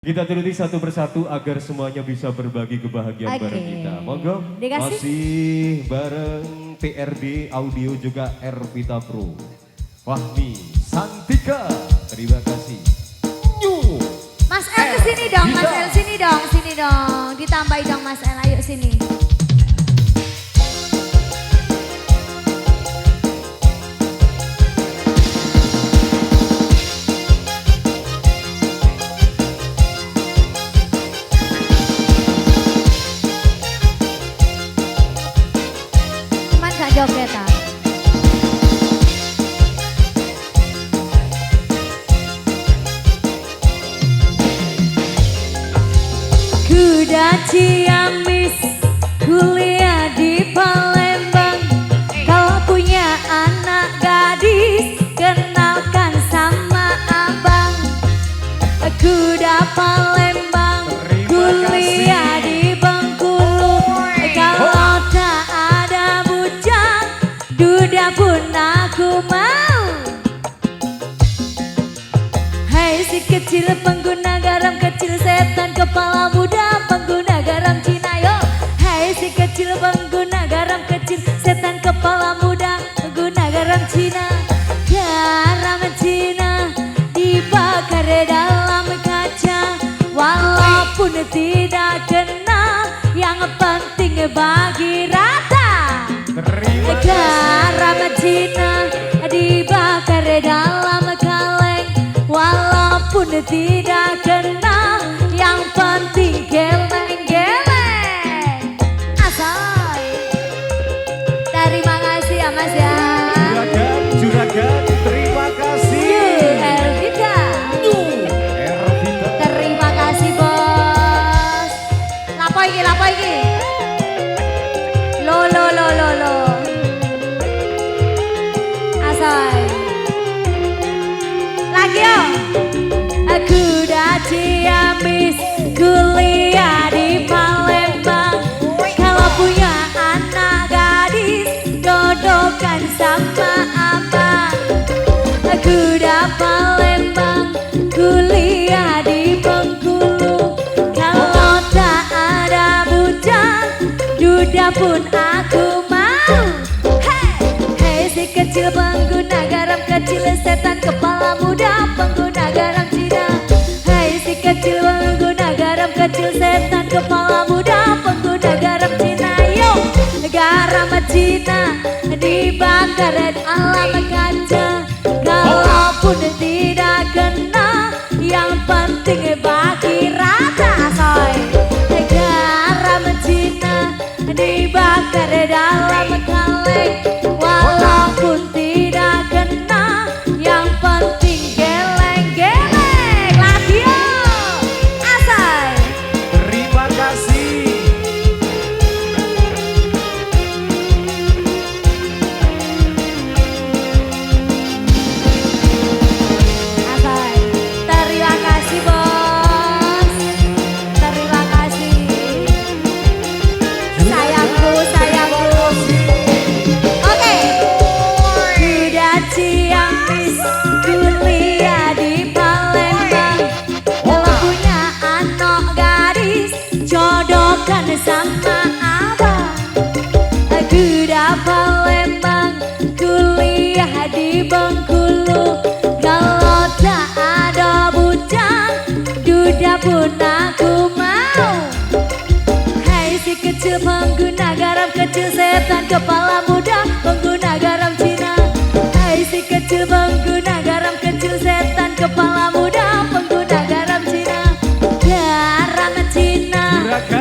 Kita turuti satu persatu agar semuanya bisa berbagi kebahagiaan bareng kita. Monggo, masih bareng PRD Audio juga Ervita Pro. Fahmi Santika, terima kasih. New. Mas El kesini dong, Mas El sini dong, ditambahin dong Mas El, ayo sini. Jogetan. Kuda Ciamis, kuliah di Palembang. Kalau punya anak gadis, kenalkan sama abang. Kuda Palembang, kuliah di Bengkulu. Kalau tak ada bujang, duda pun aku mau. Hai si kecil pengguna garam kecil, setan kepala muda pengguna garam Cina yo. Hai si kecil pengguna garam kecil, setan kepala muda pengguna garam Cina. Garam Cina dibakar dalam kaca, walaupun tidak kena, yang penting bagi rata. Garam Cina dibakar dalam kaleng, walaupun tidak kena, yang penting geleng-geleng. Asal. Terima kasih ya Mas ya. Juragan, terima kasih. Ervita. Terima kasih bos. Lapo iki? Lo. Asal. Lagi yo. Kuda Ciamis, kuliah di Palembang. Kalau punya anak gadis, jodohkan sama abang. Kuda Palembang, kuliah di Bengkulu. Kalau tak ada bujang, duda pun aku mau. Hei si kecil pengguna garam kecil, setan kepala muda pengguna garam Cina. Hei si kecil pengguna garam kecil, setan kepala muda pengguna garam Cina. Yo, garam Cina dibakar dalam kaca, kalaupun tidak kena, yang penting bagi rata soy. Garam Cina dibakar dalam kaleng, walaupun tidak kena, yang penting geleng-geleng. Lagi yo, asal. Terima kasih. Asal. Terima kasih bos. Terima kasih. Sayangku. Oke. Kuda Ciamis, kuliah di Palembang. Kalau punya anak gadis, jodohkan sama abang. Kuda Palembang, kuliah di Bengkulu. Kalau tak ada bujang, duda pun aku mau. Hai si kecil pengguna garam kecil, setan kepala muda pengguna garam Cina. Hai si kecil pengguna garam kecil, setan kepala muda pengguna garam Cina. Garam Cina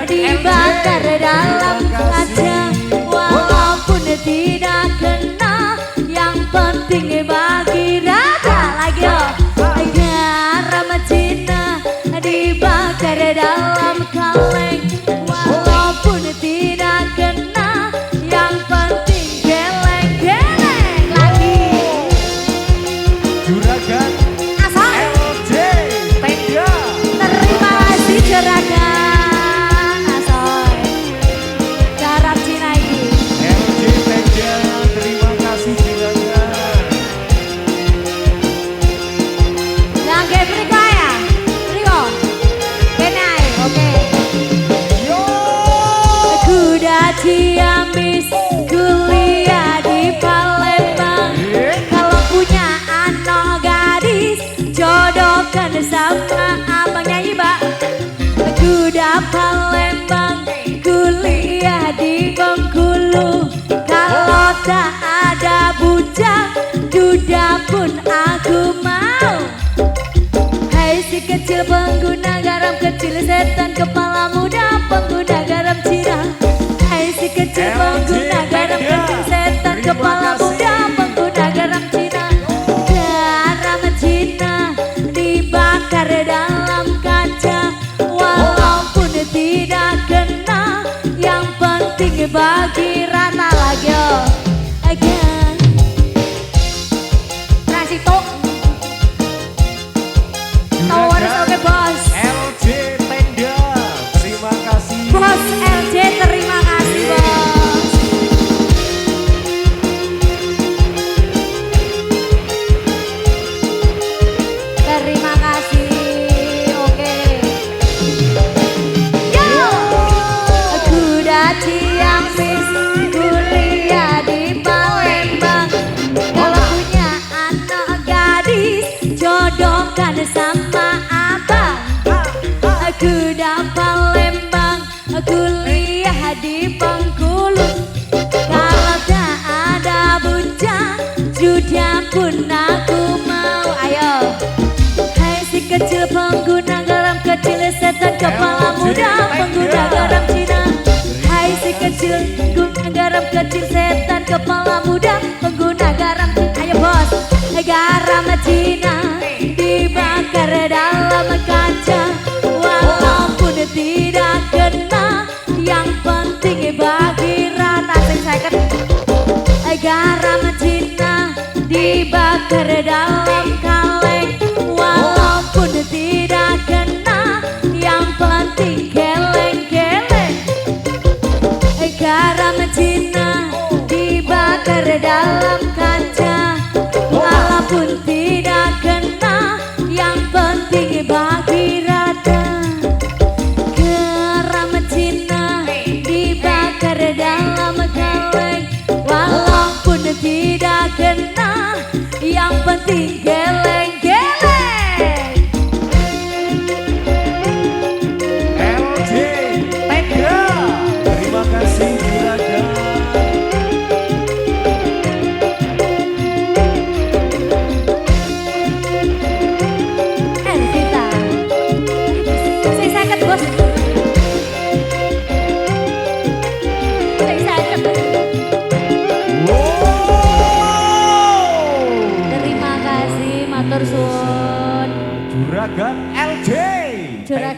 dibakar dalam kaca, walaupun tidak kena, yang penting bagi rata. Lagi yo. Garam Cina dibakar dalam kaleng, walaupun tidak kena, yang penting geleng. sudah pun aku mau. Hai si kecil pengguna garam kecil, setan kepala muda pengguna garam Cina. Hai si kecil pengguna garam kecil, setan kepala muda pengguna garam Cina. Garam Cina dibakar dalam kaca, walaupun tidak kena, yang penting bagi rata lagi. Again Transito Towers, oke bos. LJ Tenda, terima kasih. Bos LJ, terima kasih bos. Terima kasih, oke. Yo, aku udah Ciamis, kuliah di Palembang. Kalau punya anak gadis, jodohkan sama abang. Aku udah Palembang, kuliah di Bengkulu. Kalau tak ada bujang, sudah pun aku mau. Ayo, hai si kecil pengguna garam kecil, setan kepala muda pengguna garam Cina. Hai si kecil pengguna garam kecil, setan kepala muda pengguna garam Cina. Ayo bos, garam Cina dibakar dalam kaca, walaupun tidak kena, yang penting bagi rata. Garam Cina dibakar dalam kaleng, walaupun tidak kena, yang penting geleng-geleng. Garam Cina dibakar dalam kaca, walaupun tidak kena, yang penting bagi rata. Garam Cina dibakar dalam kaleng, walaupun tidak kena, yang penting geleng-geleng. LJ Tenda, terima kasih Juragan. Elvita, saya sakit bos. Saya sakit. Terima kasih, matur suwun. Juragan LJ. Juragan